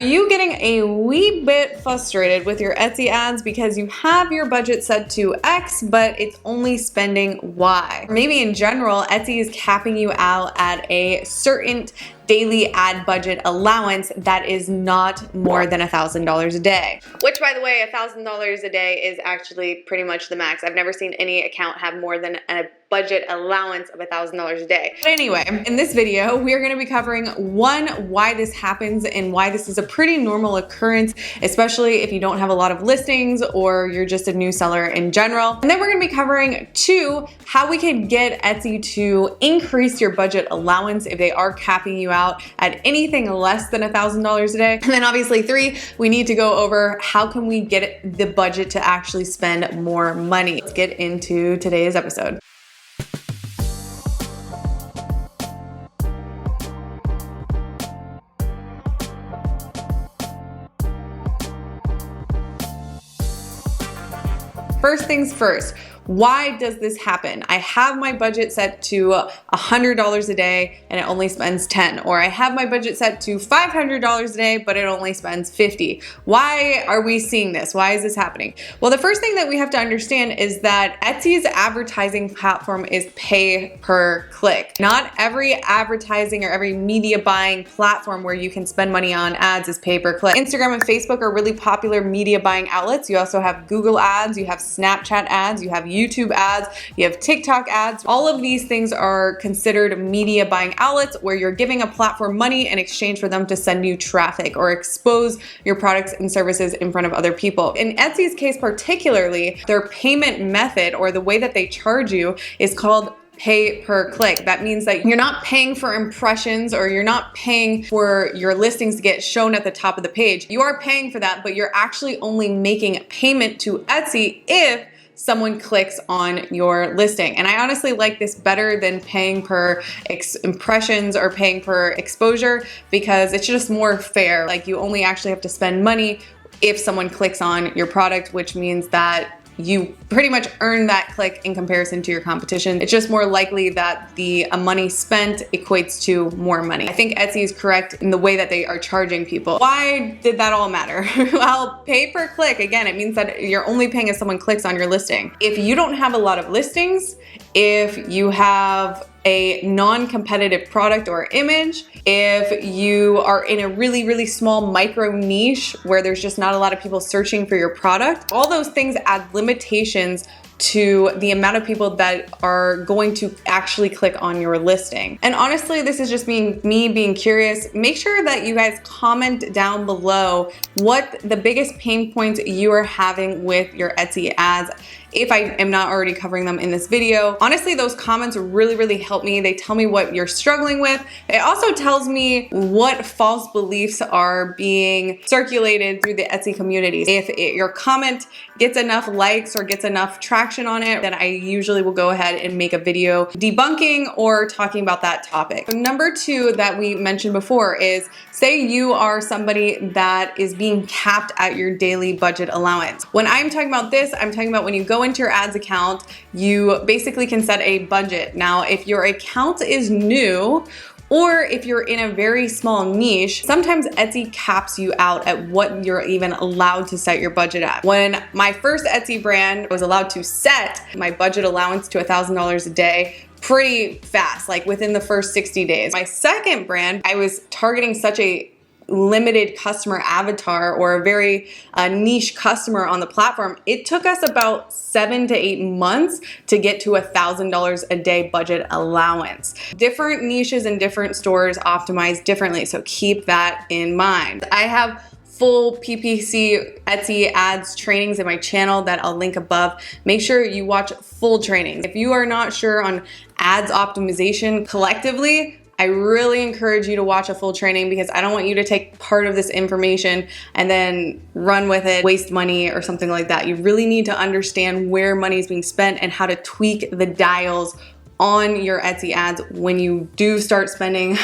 Are you getting a wee bit frustrated with your Etsy ads because you have your budget set to X, but it's only spending Y? Or maybe in general, Etsy is capping you out at a certain daily ad budget allowance that is not more than $1,000 a day. Which, by the way, $1,000 a day is actually pretty much the max. I've never seen any account have more than a budget allowance of $1,000 a day. But anyway, in this video, we are going to be covering why this happens and why this is a pretty normal occurrence, especially if you don't have a lot of listings or you're just a new seller in general. And then we're going to be covering 2, how we can get Etsy to increase your budget allowance if they are capping you out at anything less than $1,000 a day. And then obviously 3, we need to go over how can we get the budget to actually spend more money. Let's get into today's episode. First things first, why does this happen? I have my budget set to $100 a day and it only spends 10, or I have my budget set to $500 a day, but it only spends 50. Why are we seeing this? Why is this happening? Well, the first thing that we have to understand is that Etsy's advertising platform is pay per click. Not every advertising or every media buying platform where you can spend money on ads is pay per click. Instagram and Facebook are really popular media buying outlets. You also have Google ads, you have Snapchat ads, you have YouTube ads, you have TikTok ads. All of these things are considered media buying outlets where you're giving a platform money in exchange for them to send you traffic or expose your products and services in front of other people. In Etsy's case particularly, their payment method or the way that they charge you is called pay per click. That means that you're not paying for impressions or you're not paying for your listings to get shown at the top of the page. You are paying for that, but you're actually only making payment to Etsy if someone clicks on your listing. And I honestly like this better than paying per impressions or paying per exposure because it's just more fair. Like you only actually have to spend money if someone clicks on your product, which means that you pretty much earn that click in comparison to your competition. It's just more likely that the money spent equates to more money. I think Etsy is correct in the way that they are charging people. Why did that all matter? Well, pay per click, again, it means that you're only paying if someone clicks on your listing. If you don't have a lot of listings, if you have a non-competitive product or image, if you are in a really, really small micro niche where there's just not a lot of people searching for your product, all those things add limitations to the amount of people that are going to actually click on your listing. And honestly, this is just me being curious. Make sure that you guys comment down below what the biggest pain points you are having with your Etsy ads, if I am not already covering them in this video. Honestly, those comments really, really help me. They tell me what you're struggling with. It also tells me what false beliefs are being circulated through the Etsy community. If your comment gets enough likes or gets enough traction on it, then I usually will go ahead and make a video debunking or talking about that topic. So number 2 that we mentioned before is, say you are somebody that is being capped at your daily budget allowance. When I'm talking about this, I'm talking about when you go into your ads account, you basically can set a budget. Now, if your account is new, or if you're in a very small niche, sometimes Etsy caps you out at what you're even allowed to set your budget at. When my first Etsy brand was allowed to set my budget allowance to $1,000 a day, pretty fast, like within the first 60 days. My second brand, I was targeting such a limited customer avatar or a very niche customer on the platform. It took us about 7 to 8 months to get to $1,000 a day budget allowance. Different niches and different stores optimize differently, so keep that in mind. I have full PPC Etsy ads trainings in my channel that I'll link above. Make sure you watch full trainings. If you are not sure on ads optimization collectively, I really encourage you to watch a full training because I don't want you to take part of this information and then run with it, waste money or something like that. You really need to understand where money is being spent and how to tweak the dials on your Etsy ads when you do start spending,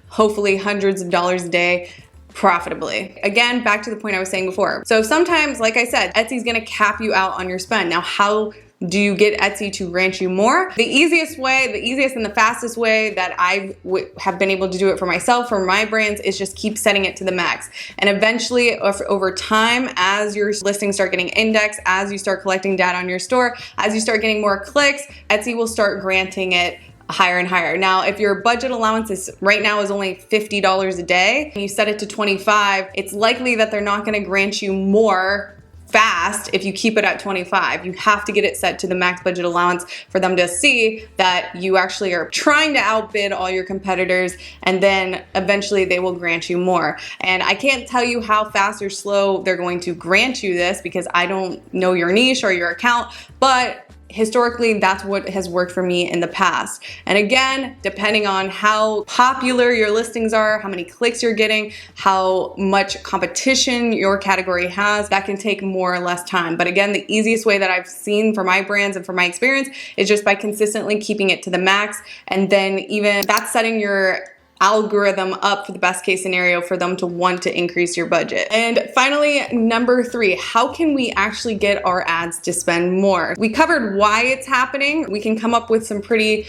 hopefully hundreds of dollars a day profitably. Again, back to the point I was saying before. So sometimes, like I said, Etsy's gonna cap you out on your spend. Now, how Do you get Etsy to grant you more? The easiest and the fastest way that I have been able to do it for myself, for my brands, is just keep setting it to the max. And eventually, over time, as your listings start getting indexed, as you start collecting data on your store, as you start getting more clicks, Etsy will start granting it higher and higher. Now, if your budget allowance right now is only $50 a day, and you set it to 25, it's likely that they're not gonna grant you more fast if you keep it at 25. You have to get it set to the max budget allowance for them to see that you actually are trying to outbid all your competitors, and then eventually they will grant you more. And I can't tell you how fast or slow they're going to grant you this because I don't know your niche or your account, but historically, that's what has worked for me in the past. And again, depending on how popular your listings are, how many clicks you're getting, how much competition your category has, that can take more or less time. But again, the easiest way that I've seen for my brands and for my experience is just by consistently keeping it to the max. And then even that's setting your algorithm up for the best case scenario for them to want to increase your budget. And finally, number 3, how can we actually get our ads to spend more? We covered why it's happening. We can come up with some pretty,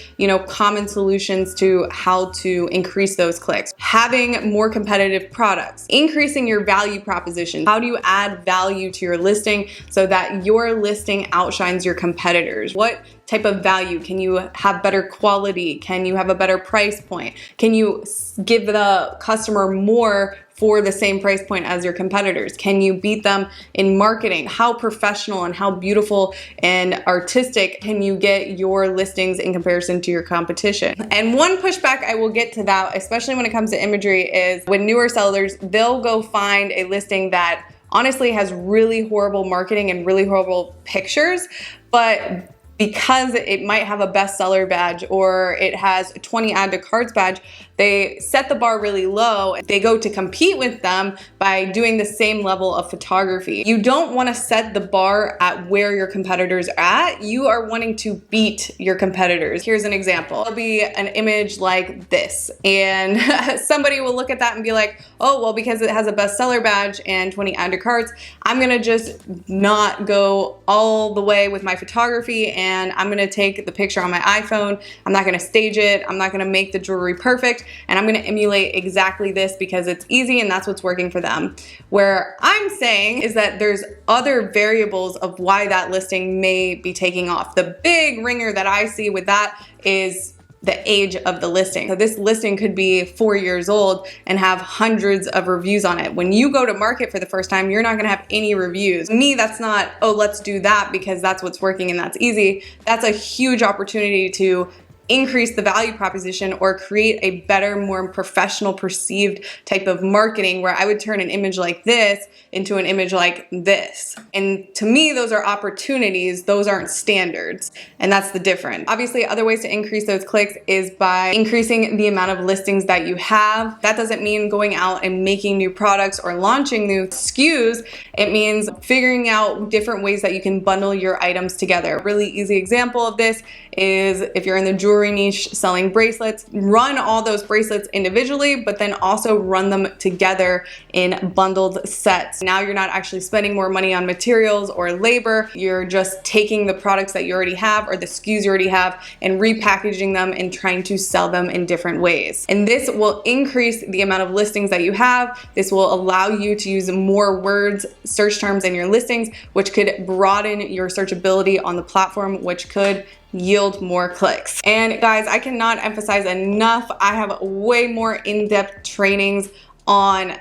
common solutions to how to increase those clicks. Having more competitive products, increasing your value proposition. How do you add value to your listing so that your listing outshines your competitors? What type of value? Can you have better quality? Can you have a better price point? Can you give the customer more for the same price point as your competitors? Can you beat them in marketing? How professional and how beautiful and artistic can you get your listings in comparison to your competition? And one pushback I will get to that, especially when it comes to imagery, is when newer sellers, they'll go find a listing that honestly has really horrible marketing and really horrible pictures, but because it might have a bestseller badge or it has a 20 add to carts badge, they set the bar really low. They go to compete with them by doing the same level of photography. You don't want to set the bar at where your competitors are at. You are wanting to beat your competitors. Here's an example. It'll be an image like this, and somebody will look at that and be like, oh, well, because it has a bestseller badge and 20 add to carts, I'm gonna just not go all the way with my photography, and I'm gonna take the picture on my iPhone. I'm not gonna stage it. I'm not gonna make the jewelry perfect. And I'm gonna emulate exactly this because it's easy and that's what's working for them. Where I'm saying is that there's other variables of why that listing may be taking off. The big ringer that I see with that is the age of the listing. So this listing could be 4 years old and have hundreds of reviews on it. When you go to market for the first time, you're not gonna have any reviews. Me, that's not, oh, let's do that because that's what's working and that's easy. That's a huge opportunity to increase the value proposition or create a better, more professional perceived type of marketing where I would turn an image like this into an image like this. And to me, those are opportunities, those aren't standards. And that's the difference. Obviously, other ways to increase those clicks is by increasing the amount of listings that you have. That doesn't mean going out and making new products or launching new SKUs. It means figuring out different ways that you can bundle your items together. A really easy example of this is if you're in the jewelry niche selling bracelets, run all those bracelets individually, but then also run them together in bundled sets. Now you're not actually spending more money on materials or labor. You're just taking the products that you already have or the SKUs you already have and repackaging them and trying to sell them in different ways. And this will increase the amount of listings that you have. This will allow you to use more words, search terms in your listings, which could broaden your searchability on the platform, which could yield more clicks. And guys, I cannot emphasize enough, I have way more in-depth trainings on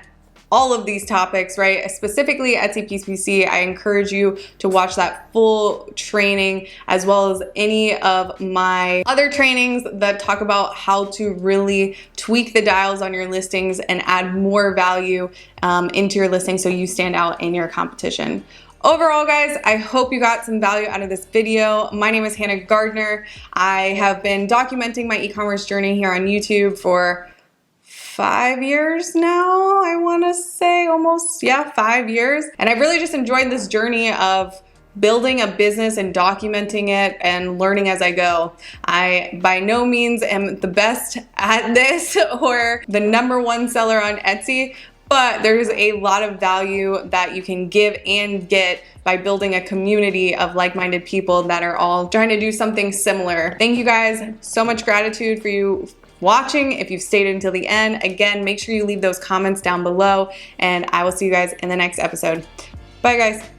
all of these topics, right? Specifically Etsy PPC, I encourage you to watch that full training as well as any of my other trainings that talk about how to really tweak the dials on your listings and add more value into your listing so you stand out in your competition. Overall, guys, I hope you got some value out of this video. My name is Hannah Gardner. I have been documenting my e-commerce journey here on YouTube for 5 years now, I wanna say almost, yeah, 5 years. And I've really just enjoyed this journey of building a business and documenting it and learning as I go. I by no means am the best at this or the #1 seller on Etsy, but there's a lot of value that you can give and get by building a community of like-minded people that are all trying to do something similar. Thank you guys. So much gratitude for you watching. If you've stayed until the end, again, make sure you leave those comments down below, and I will see you guys in the next episode. Bye guys.